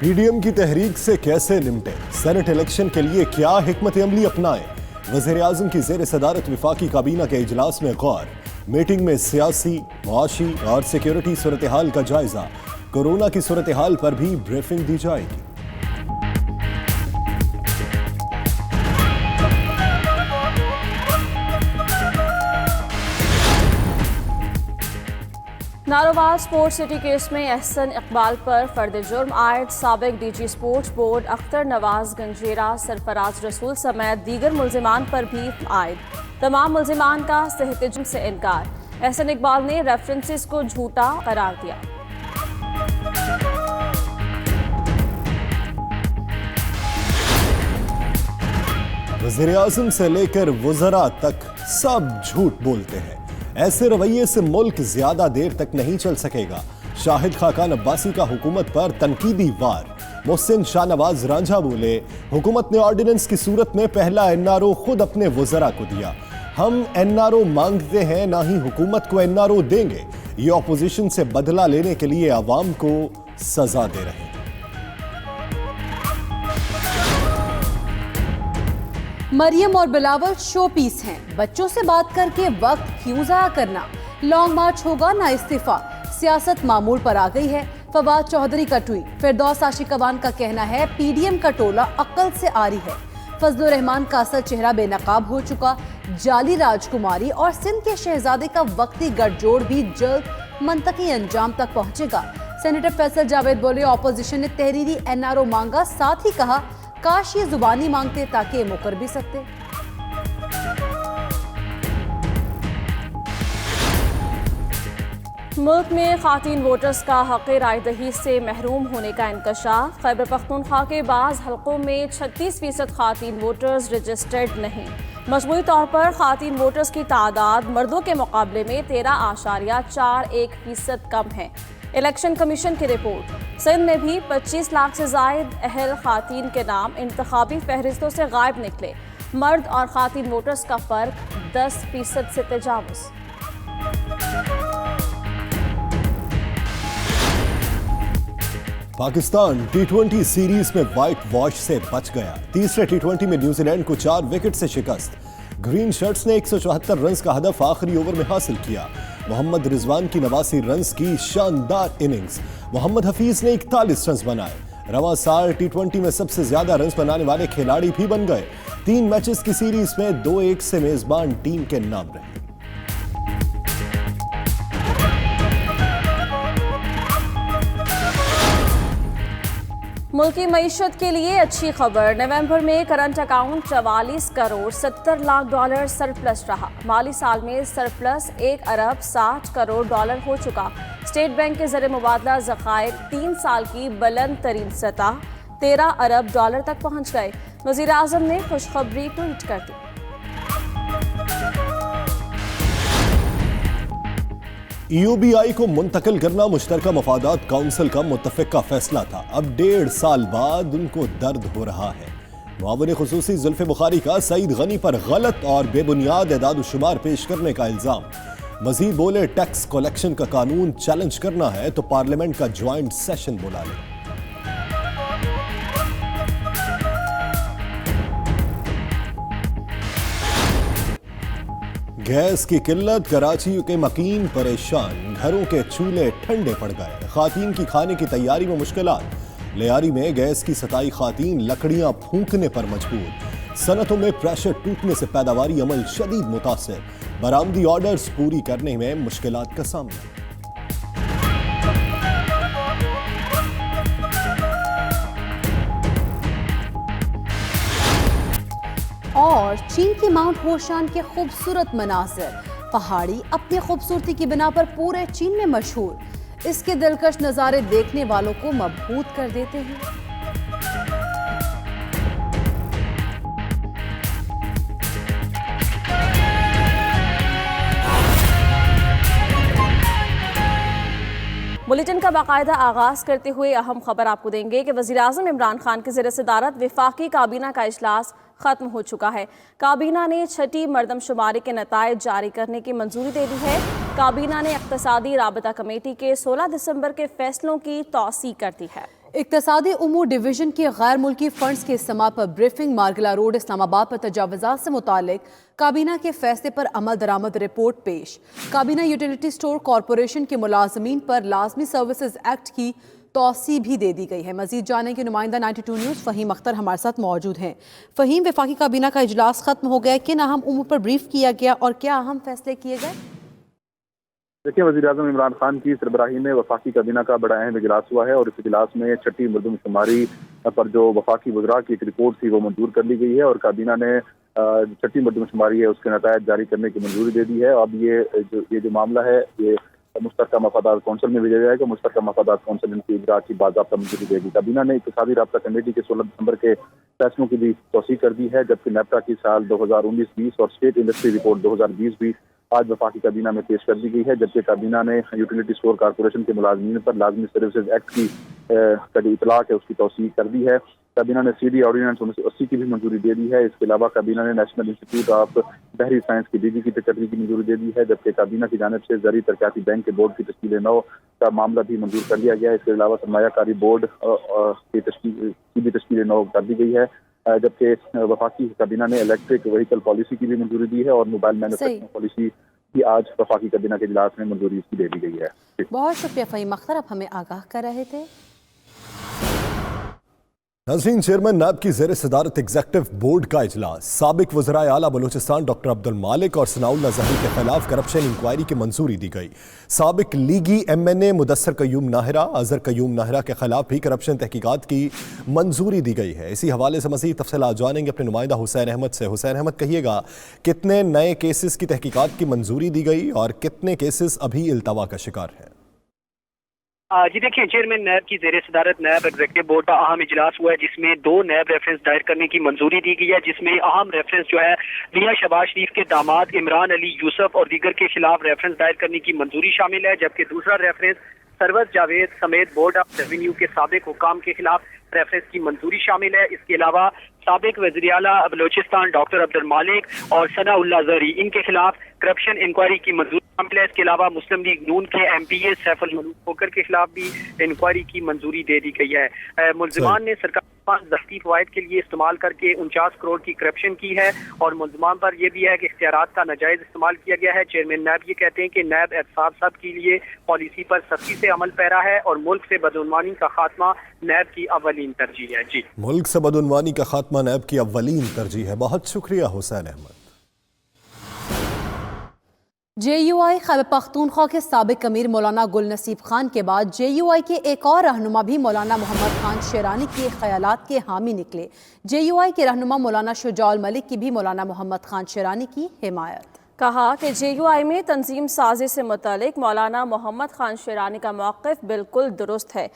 PDM की तहरीक से कैसे निपटे, सेनेट इलेक्शन के लिए क्या हिकमत अमली अपनाएं, वज़ीर आज़म की ज़ेर सदारत विफाकी काबीना के इजलास में गौर। मीटिंग में सियासी, मुआशी और सिक्योरिटी सूरत हाल का जायजा। कोरोना की सूरत हाल पर भी ब्रीफिंग दी जाएगी। नारोवाल स्पोर्ट्स सिटी केस में एहसन इकबाल पर फर्द जुर्म आयद साबिक DG sports board Akhtar Nawaz Ganjera, Sarfaraz Rasool समेत दीगर मुल्जिमान पर भी आयद। तमाम मुल्जिमान का सेहत जुर्म से इनकार। एहसन इकबाल ने रेफरेंसेस को झूठा करार दिया। वज़ीर आज़म से लेकर वज़रा तक सब झूठ बोलते हैं। ऐसे रवैये से मुल्क ज्यादा देर तक नहीं चल सकेगा। शाहिद खाकान अब्बासी का हुकूमत पर तनकीदी वार। मोहसिन शाहनवाज रांझा बोले, हुकूमत ने ऑर्डिनेंस की सूरत में पहला एनआरओ खुद अपने वज़रा को दिया। हम एनआरओ मांगते हैं, ना ही हुकूमत को एनआरओ देंगे। ये ऑपोजिशन से बदला लेने के लिए आवाम को सजा दे रहे हैं। मरियम और बिलावल शो पीस हैं। बच्चों से बात करके वक्त क्यों ज़ाया करना। लॉन्ग मार्च होगा ना इस्तीफा। सियासत मामूल पर आ गई है। फवाद चौधरी का ट्वीट। फिरदौस आशिकवान का कहना है, पीडीएम का टोला अक्ल से आरी है। फजलुर रहमान का असल चेहरा बेनकाब हो चुका। जाली राजकुमारी और सिंध के शहजादे का वक्ती गठजोड़ भी जल्द मंतकी अंजाम तक पहुंचेगा। सेनेटर फैसल जावेद बोले, ऑपोजिशन ने तहरीरी एनआरओ मांगा, साथ ही कहा काश ये जुबानी मांगते ताकि ये मुकर भी सकते। मुल्क में खातीन वोटर्स का हक़ राय दही से महरूम होने का इंकशाफ। खैबर पख्तूनख्वा के बाज़ हलकों में 36% खातीन वोटर्स रजिस्टर्ड नहीं। मजमूई तौर पर खातीन वोटर्स की तादाद मर्दों के मुकाबले में 13.41% कम है। इलेक्शन कमीशन की रिपोर्ट। सिंध में भी 25 लाख से जायद अहल खातीन के नाम इंतखाबी फहरिस्तों से गायब निकले। मर्द और खातीन वोटर्स का फर्क 10% से तजावुज़। पाकिस्तान टी20 सीरीज में व्हाइट वॉश से बच गया। तीसरे टी20 में न्यूजीलैंड को 4 विकेट से शिकस्त। ग्रीन शर्ट्स ने 174 रन का हदफ आखिरी ओवर में हासिल किया। मोहम्मद रिजवान की 89 रन की शानदार इनिंग्स। मोहम्मद हफीज ने 41 रन बनाए। रवां साल टी20 में सबसे ज्यादा रन बनाने वाले खिलाड़ी भी बन गए। 3 मैचेस की सीरीज में 2-1 से मेजबान टीम के नाम रहे। मुल्की मईशत के लिए अच्छी खबर। नवंबर में current account 44 crore 70 lakh dollar surplus रहा। माली साल में सरप्लस 1 अरब 60 करोड़ डॉलर हो चुका। स्टेट बैंक के ज़रिए मुबादला ज़खायर 3 साल की बुलंद तरीन सतह 13 अरब डॉलर तक पहुंच गए। वज़ीर आज़म ने खुशखबरी ट्वीट कर दी। ईओबीआई को मुंतकिल करना मुश्तरका मफादात काउंसिल का मुत्तफ़िक़ा फैसला था। अब 1.5 साल बाद उनको दर्द हो रहा है। मुआविन खुसूसी जुल्फ़े बुखारी का सईद गनी पर गलत और बेबुनियाद एदाद शुमार पेश करने का इल्ज़ाम। मजीद बोले, टैक्स कलेक्शन का कानून चैलेंज करना है तो पार्लियामेंट का ज्वाइंट सेशन बुला लें। गैस की किल्लत, कराची के मकीन परेशान। घरों के चूल्हे ठंडे पड़ गए। खातीन की खाने की तैयारी में मुश्किलात। लियारी में गैस की सताई खातीन लकड़ियां फूंकने पर मजबूर। सनतों में प्रेशर टूटने से पैदावारी अमल शदीद मुतासिर। बरामदी ऑर्डर्स पूरी करने में मुश्किलात का सामना। और चीन की माउंट होशान के खूबसूरत मनाजिर। पहाड़ी अपनी खूबसूरती की बिना पर पूरे चीन में मशहूर। इसके दिलकश नज़ारे देखने वालों को मबहूत कर देते हैं। बुलेटिन का बाकायदा आगाज करते हुए अहम खबर आपको देंगे कि वज़ीर आज़म इमरान खान की ज़ेर सदारत विफाकी काबीना का इजलास खत्म हो चुका है। काबीना ने छठी मरदमशुमारी के नताइज जारी करने की मंजूरी दे दी है। काबीना ने इक़्तिसादी राबता कमेटी के 16 दिसंबर के फैसलों की तौसीक कर दी है। इक्तसादी उमूर डिवीजन के गैर मुल्की फंड्स के इस्तेमाल पर ब्रीफिंग। मार्गला रोड इस्लामाबाद पर तजावुज़ात से मुतालिक काबीना के फैसले पर अमल दरामद रिपोर्ट पेश। काबीना यूटिलिटी स्टोर कॉरपोरेशन के मुलाजमीन पर लाजमी सर्विसेज एक्ट की तौसी भी दे दी गई है। मजीद जाने के नुमाइंदा 92 न्यूज़ फ़हीम अख्तर हमारे साथ मौजूद हैं। फ़हीम, वफाकी काबीना का इजलास खत्म हो गया, किन अहम उमूर पर ब्रीफ किया गया और क्या अहम फैसले किए गए? देखिए, वज़ीर-ए-आज़म इमरान खान की सरबराही में वफाकी काबीना का बड़ा अहम इजलास हुआ है और इस इजलास में छठी मरदमशुमारी पर जो वफाकी वज़रा की एक रिपोर्ट थी वो मंजूर कर ली गई है और काबीना ने छठी मरदमशुमारी है उसके नतायज जारी करने की मंजूरी दे दी है। अब ये जो मामला है ये मुश्तरका मफादात कौंसिल में भेजा जाएगा। मुश्तरका मफादात कौंसिल इनकी इजरा की बाज़ाब्ता मंजूरी देगी। काबीना ने इक़्तिसादी राब्ता कमेटी के 16 दिसंबर के फैसलों की भी तौसीक़ कर दी है, जबकि नेप्टा की साल 2019-20 और स्टेट इंडस्ट्री रिपोर्ट 2020 भी आज वफाकी काबीना में पेश कर दी गई है। जबकि काबीना ने यूटिलिटी स्टोर कॉरपोरेशन के मुलाजमीन पर लाजमी सर्विसेज एक्ट की जो इतलाक है उसकी तौसीक़ कर दी है। काबीना ने CD ऑर्डिनेंस 1980 की भी मंजूरी दे दी है। इसके अलावा काबीना ने नेशनल इंस्टीट्यूट ऑफ बहरी साइंस की DG की तकरीर की मंजूरी दे दी है। जबकि काबीना की जानिब से ज़री तरक्याती बैंक के बोर्ड की तश्कील नौ का मामला भी मंजूर कर लिया गया है। इसके अलावा सरमायाकारी बोर्ड की भी तश्कील नौ कर दी गई है। जबकि वफाकी काबीना ने इलेक्ट्रिक व्हीकल पॉलिसी की भी मंजूरी दी है और मोबाइल मैन्युफैक्चरिंग पॉलिसी भी आज वफाकी काबीना के इजलास में मंजूरी इसकी दे दी गई है। बहुत शुक्रिया फ़हीम अख्तर, आप हमें आगाह कर रहे थे। नाज़रीन, चेयरमैन नैब की ज़ेर सदारत एग्जेक्टिव बोर्ड का इजलास। साबिक वज़राए आला बलूचिस्तान डॉक्टर अब्दुल मालिक और सनाउल्लाह ज़हीर के खिलाफ करप्शन इंक्वायरी की मंजूरी दी गई। साबिक लीगी MNA मुदस्सर कयूम नाहरा, अजहर कयूम नाहरा के खिलाफ भी करप्शन तहकीकात की मंजूरी दी गई है। इसी हवाले से मज़ीद तफसीलात जानेंगे अपने नुमाइंदा हुसैन अहमद से। हुसैन अहमद, कहिएगा कितने नए केसेस की तहकीकात की मंजूरी दी गई और कितने केसेस अभी इल्तवा का शिकार हैं? जी देखिए, चेयरमैन नैब की ज़ेर सदारत नैब एग्जीक्यूटिव बोर्ड का अहम इजलास हुआ है जिसमें 2 नैब रेफरेंस दायर करने की मंजूरी दी गई है, जिसमें अहम रेफरेंस जो है मियां शहबाज शरीफ के दामाद इमरान अली यूसुफ और दीगर के खिलाफ रेफरेंस दायर करने की मंजूरी शामिल है। जबकि दूसरा रेफरेंस सरवत जावेद समेत बोर्ड ऑफ रेवेन्यू के साबिक हुकाम के खिलाफ रेफरेंस की मंजूरी शामिल है। इसके अलावा साबिक वज़ीर आला बलूचिस्तान डॉक्टर अब्दुल मालिक और सनाउल्लाह ज़हरी इनके खिलाफ करप्शन इंक्वायरी की मंजूरी शामिल है। इसके अलावा मुस्लिम लीग नून के MPA सैफुल मलूक खोकर के खिलाफ भी इंक्वायरी की मंजूरी दे दी गई है। मुल्जिमान ने सरकार ज़ाती फ़वाइद के लिए इस्तेमाल करके 49 करोड़ की करप्शन की है और मुल्जिमान पर यह भी है कि इख्तियारात का नाजायज़ इस्तेमाल किया गया है। चेयरमैन नैब ये कहते हैं कि नैब एहतसाब सब के लिए पॉलिसी पर सख्ती से अमल पैरा है और मुल्क से बदउनवानी का खात्मा नैब की अव्वलीन तरजीह है। जी, मुल्क से बदउनवानी का खात्मा नैब की अव्वलीन तरजीह है। बहुत शुक्रिया हुसैन अहमद। JUI खैबर पख्तूनख्वा के साबिक अमीर मौलाना गुल नसीब खान के बाद JUI के एक और रहनुमा भी मौलाना मोहम्मद खान शेरानी के ख्यालात के हामी निकले। JUI के रहनुमा मौलाना शुजाउल मलिक की भी मौलाना मोहम्मद खान शेरानी की हिमायत। कहा कि JUI में तंजीम साजी से मुतालिक मौलाना मोहम्मद खान शेरानी का मौक़िफ़ बिल्कुल दुरुस्त है।